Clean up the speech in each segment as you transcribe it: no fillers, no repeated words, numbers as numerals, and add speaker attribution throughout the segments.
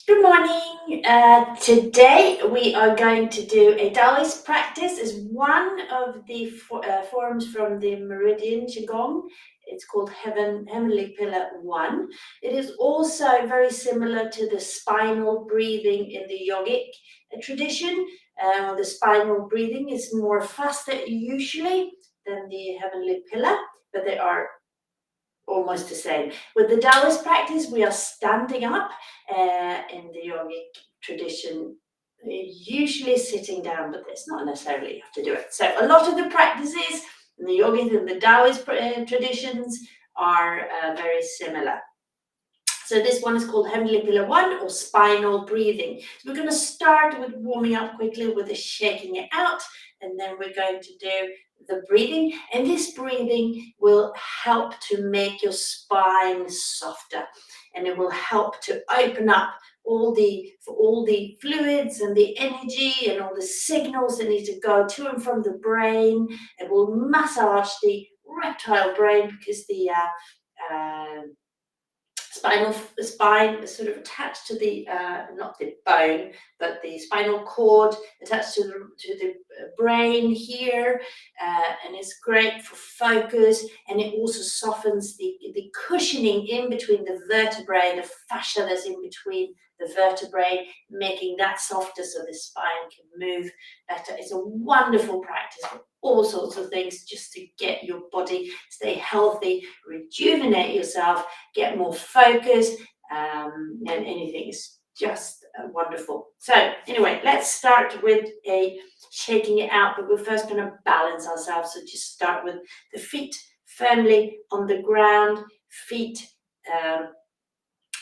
Speaker 1: Good morning. Today we are going to do a Daoist practice. Is one of the forms from the Meridian Qigong. It's called Heavenly Pillar 1. It is also very similar to the spinal breathing in the yogic tradition. The spinal breathing is more faster usually than the Heavenly Pillar, but they are almost the same. With the Daoist practice, we are standing up in the yogic tradition, usually sitting down, but it's not necessarily you have to do it. So a lot of the practices in the yogic and the Daoist traditions are very similar. So this one is called Heavenly Pillar 1 or spinal breathing. So we're going to start with warming up quickly with the shaking it out, and then we're going to do the breathing. And this breathing will help to make your spine softer, and it will help to open up all the fluids and the energy and all the signals that need to go to and from the brain. It will massage the reptile brain because the spine is sort of attached to the not the bone, but the spinal cord attached to the brain here, and it's great for focus. And it also softens the cushioning in between the vertebrae, the fascia that's in between the vertebrae, making that softer so the spine can move better. It's a wonderful practice for all sorts of things, just to get your body stay healthy, rejuvenate yourself, get more focus, and anything is just wonderful. So anyway, let's start with a shaking it out, but we're first going to balance ourselves. So just start with the feet firmly on the ground, feet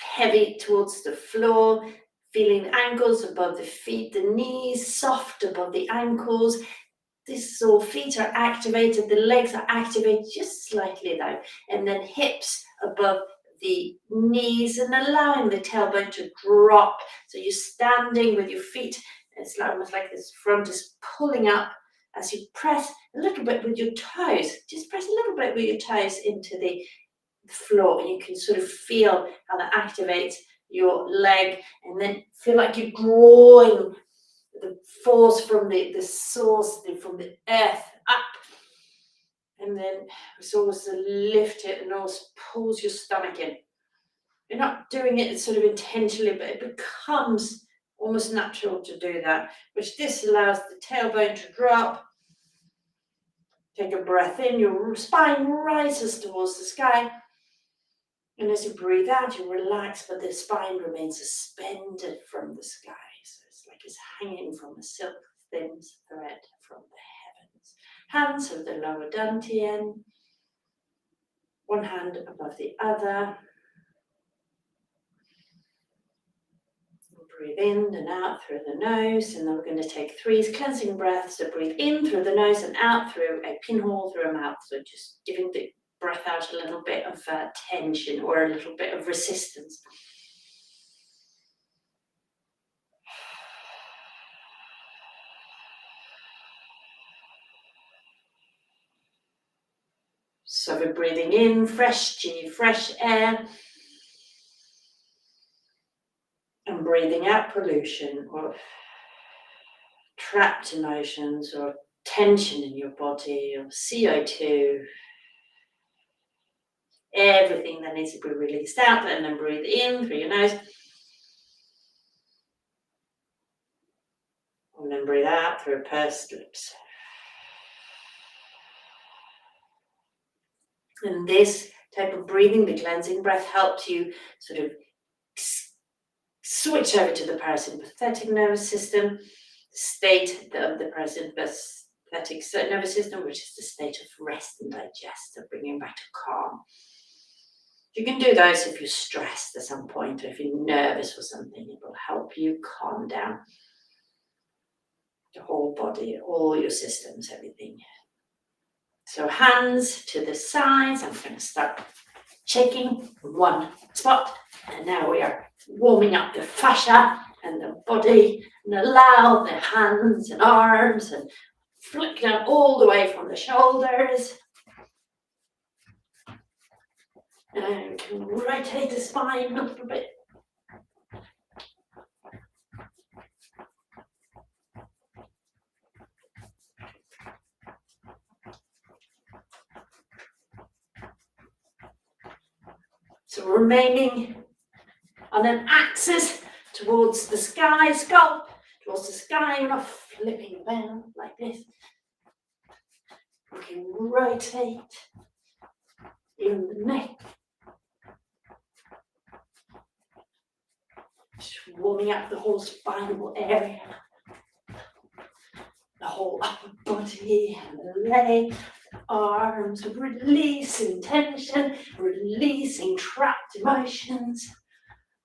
Speaker 1: heavy towards the floor, feeling the ankles above the feet, the knees soft above the ankles. So feet are activated, the legs are activated just slightly though, and then hips above the knees and allowing the tailbone to drop. So you're standing with your feet, it's almost like this front is pulling up as you press a little bit with your toes. Just press a little bit with your toes into the floor, and you can sort of feel how that activates your leg, and then feel like you're drawing the force from the source, from the earth up, and then it's always to lift it and also pulls your stomach in. You're not doing it sort of intentionally, but it becomes almost natural to do that, which this allows the tailbone to drop. Take a breath in, your spine rises towards the sky, and as you breathe out, you relax, but the spine remains suspended from the sky. So it's like it's hanging from a silk thin thread from the heavens. Hands of the lower dantian, one hand above the other. Breathe in and out through the nose, and then we're going to take 3 cleansing breaths. So breathe in through the nose and out through a pinhole through a mouth. So just giving the breath out a little bit of tension or a little bit of resistance. So we're breathing in fresh chi, fresh air, and breathing out pollution or trapped emotions or tension in your body or CO2, everything that needs to be released out. And then breathe in through your nose, and then breathe out through pursed lips. And this type of breathing, the cleansing breath, helps you sort of switch over to the parasympathetic nervous system, state of the parasympathetic nervous system, which is the state of rest and digest, so bringing back to calm. You can do those if you're stressed at some point, or if you're nervous or something. It will help you calm down the whole body, all your systems, everything. So hands to the sides. I'm going to start shaking one spot, and now we are warming up the fascia and the body, and allow the hands and arms and flick down all the way from the shoulders. And we can rotate the spine a little bit. So remaining on an axis towards the sky, skull towards the sky. We're not flipping about like this. We can rotate in the neck. Just warming up the whole spinal area. The whole upper body and the legs, arms, releasing tension, releasing trapped emotions.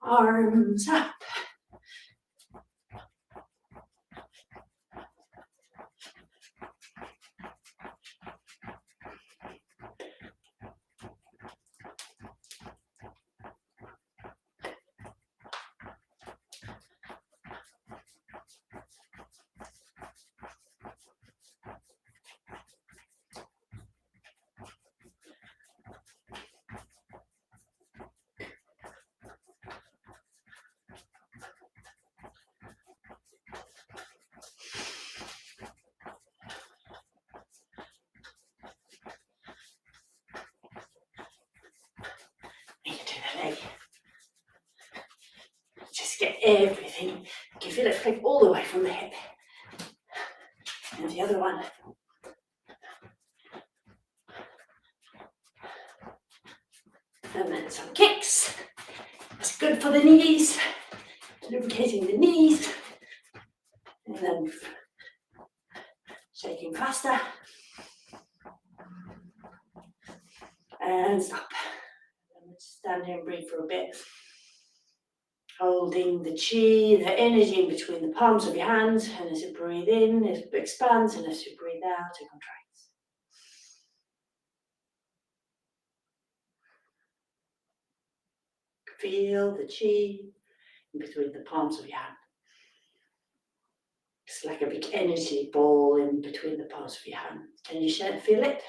Speaker 1: Arms up. You can do the leg. Just get everything. You can feel it flick all the way from the hip. And the other one. And then some kicks. It's good for the knees. Lubricating the knees. And then shaking faster. And stop. And stand here and breathe for a bit. Holding the chi, the energy in between the palms of your hands. And as you breathe in, it expands. And as you breathe out, it contracts. Feel the chi in between the palms of your hand. It's like a big energy ball in between the palms of your hand. Can you feel it?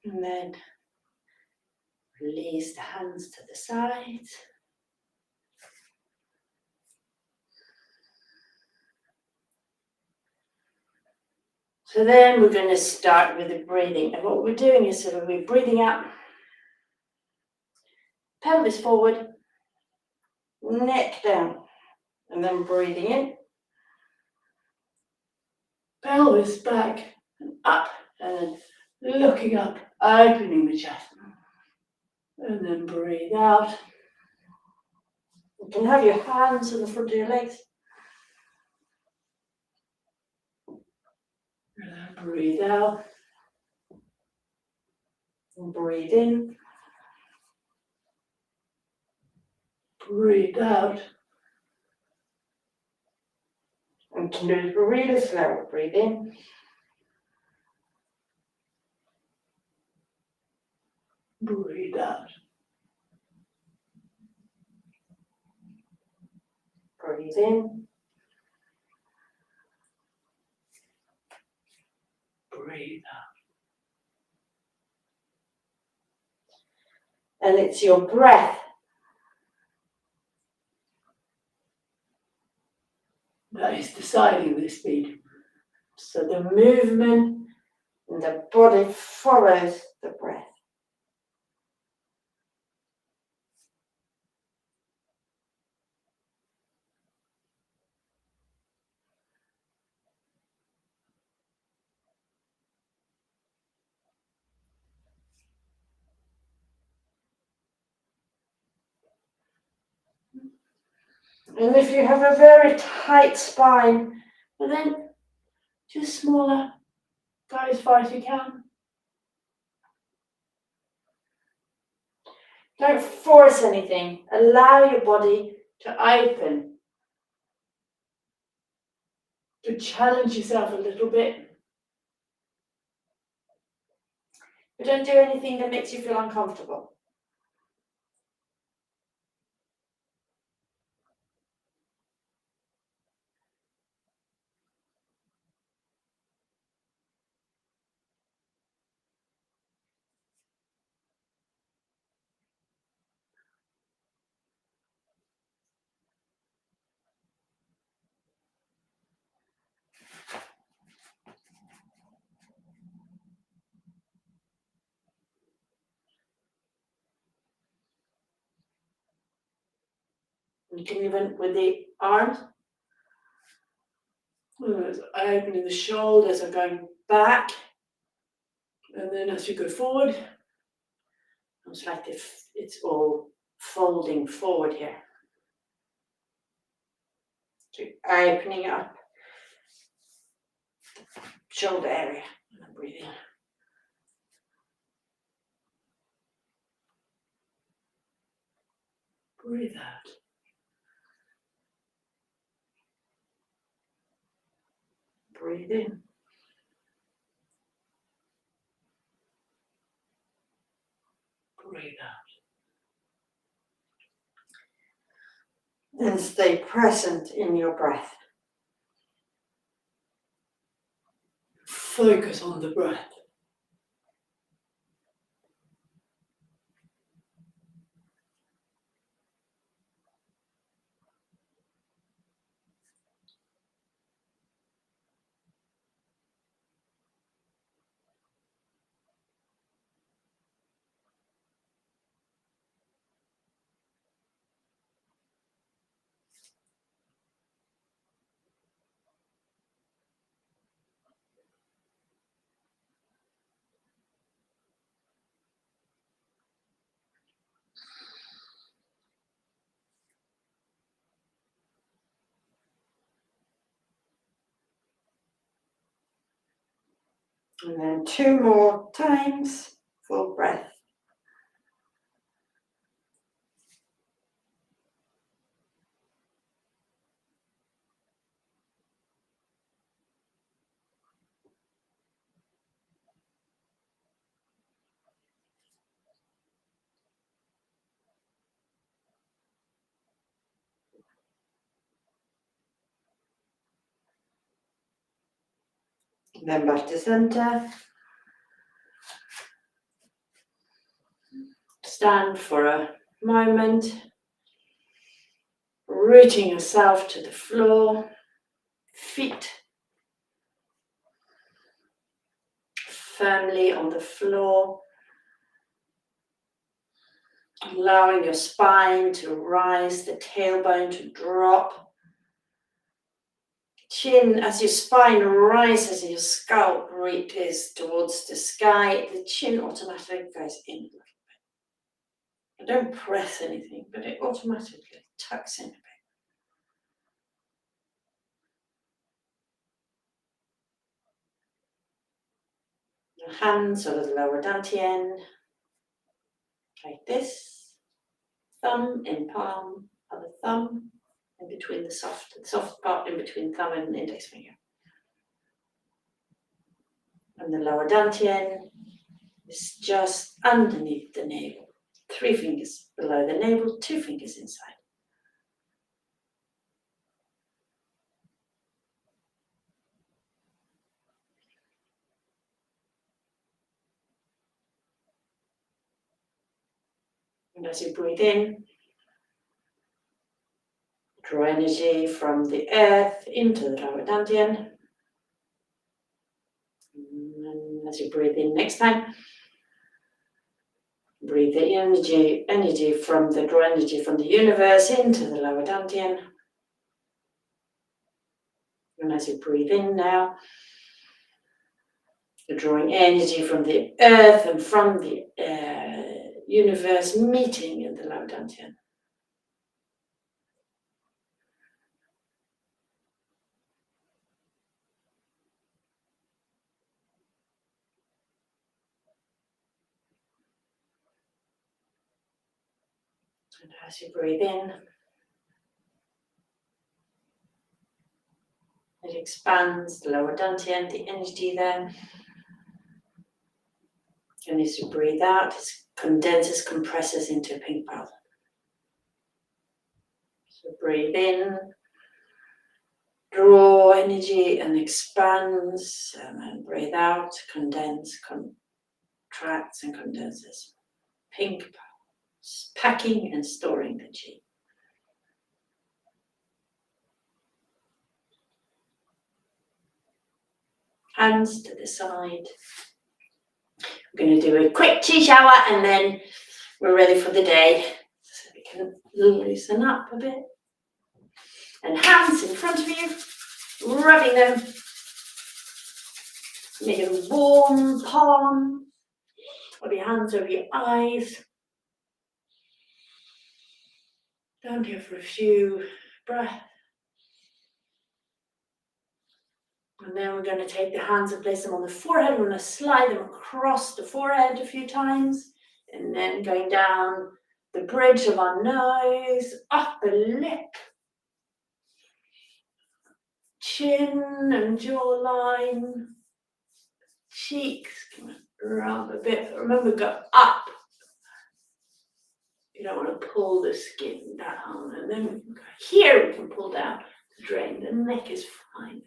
Speaker 1: And then release the hands to the sides. So then we're going to start with the breathing. And what we're doing is sort of we're breathing out, pelvis forward, neck down, and then breathing in, pelvis back and up, and then looking up, opening the chest, and then breathe out. You can have your hands in the front of your legs. And then breathe out. And breathe in. Breathe out. And can do it really slow. Breathe in. Breathe out. Breathe in. Breathe out. And it's your breath that is deciding the speed. So the movement in the body follows the breath. And if you have a very tight spine, well then just smaller, go as far as you can. Don't force anything. Allow your body to open, to challenge yourself a little bit. But don't do anything that makes you feel uncomfortable. You can even with the arms. Opening the shoulders are going back. And then as you go forward, it's like if it's all folding forward here. So opening up the shoulder area. And breathe in. Breathe out. Breathe in. Breathe out. And stay present in your breath. Focus on the breath. And then 2 more times, full breath. Then back to center. Stand for a moment, rooting yourself to the floor, feet firmly on the floor, allowing your spine to rise, the tailbone to drop. Chin, as your spine rises and your scalp reaches towards the sky, the chin automatically goes in a little bit. Don't press anything, but it automatically tucks in a bit. Your hands over the lower dantian, like this. Thumb in palm, other thumb in between the soft part in between thumb and index finger. And the lower dantian is just underneath the navel. 3 fingers below the navel, 2 fingers inside. And as you breathe in, draw energy from the earth into the lower dantian. And as you breathe in next time, breathe the energy from the draw energy from the universe into the lower dantian. And as you breathe in now, you're drawing energy from the earth and from the universe meeting in the lower dantian. And as you breathe in, it expands the lower dantian, the energy there. And as you breathe out, it condenses, compresses into a pink ball. So breathe in, draw energy and expands, and then breathe out, condense, contracts and condenses. Pink ball, packing and storing the chi. Hands to the side. We're going to do a quick chi shower and then we're ready for the day. So we can loosen up a bit. And hands in front of you, rubbing them. Make a warm palm. Rub your hands over your eyes. Down here for a few breaths. And then we're going to take the hands and place them on the forehead. We're going to slide them across the forehead a few times. And then going down the bridge of our nose, up the lip, chin and jawline, cheeks, rub a bit. Remember, go up. You don't want to pull the skin down. And then here we can pull down to drain. The neck is fine.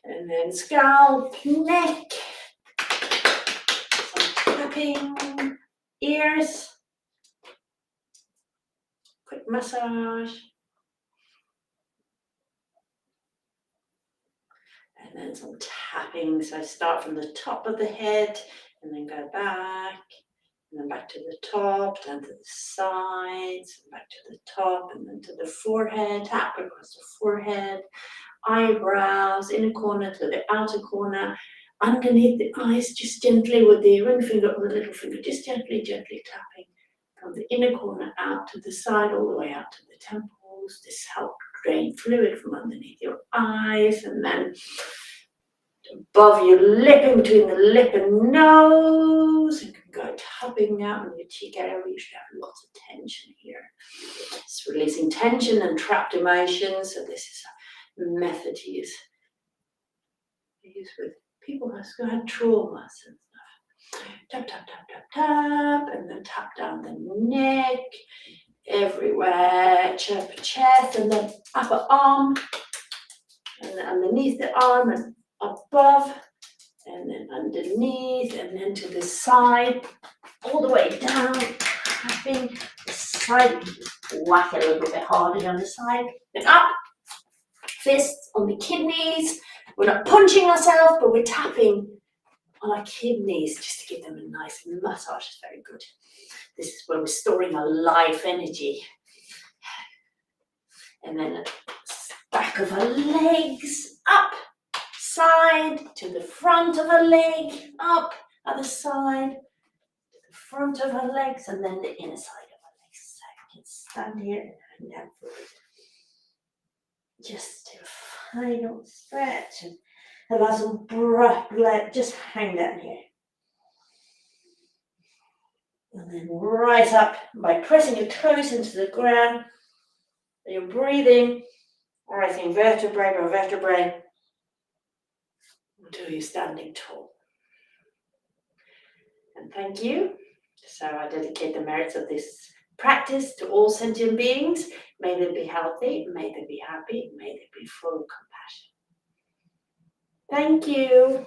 Speaker 1: And then scalp, neck, some tapping, ears, quick massage. And then some tapping. So I start from the top of the head and then go back. And then back to the top, then to the sides, back to the top, and then to the forehead, tap across the forehead, eyebrows, inner corner to the outer corner, underneath the eyes, just gently with the ring finger or the little finger, just gently, gently tapping from the inner corner out to the side, all the way out to the temples. This helps drain fluid from underneath your eyes, and then above your lip, in between the lip and nose, you can go tapping out in your cheek area. We usually have lots of tension here. It's releasing tension and trapped emotions. So this is a method to use with people who had traumas and stuff. Tap, tap, tap, tap, tap, and then tap down the neck, everywhere, chest, and then upper arm, and then underneath the arm, and above, and then underneath, and then to the side, all the way down, tapping the side, whack a little bit harder on the side, then up, fists on the kidneys. We're not punching ourselves, but we're tapping on our kidneys just to give them a nice massage. It's very good. This is where we're storing our life energy. And then back of our legs, up, side to the front of our leg, up, other side to the front of our legs, and then the inner side of our legs. So you can stand here and hang down forward. Just do a final stretch and allow some breath, just hang down here. And then rise up by pressing your toes into the ground. You're breathing, rising vertebrae by vertebrae until you're standing tall. And thank you. So I dedicate the merits of this practice to all sentient beings. May they be healthy, may they be happy, may they be full of compassion. Thank you.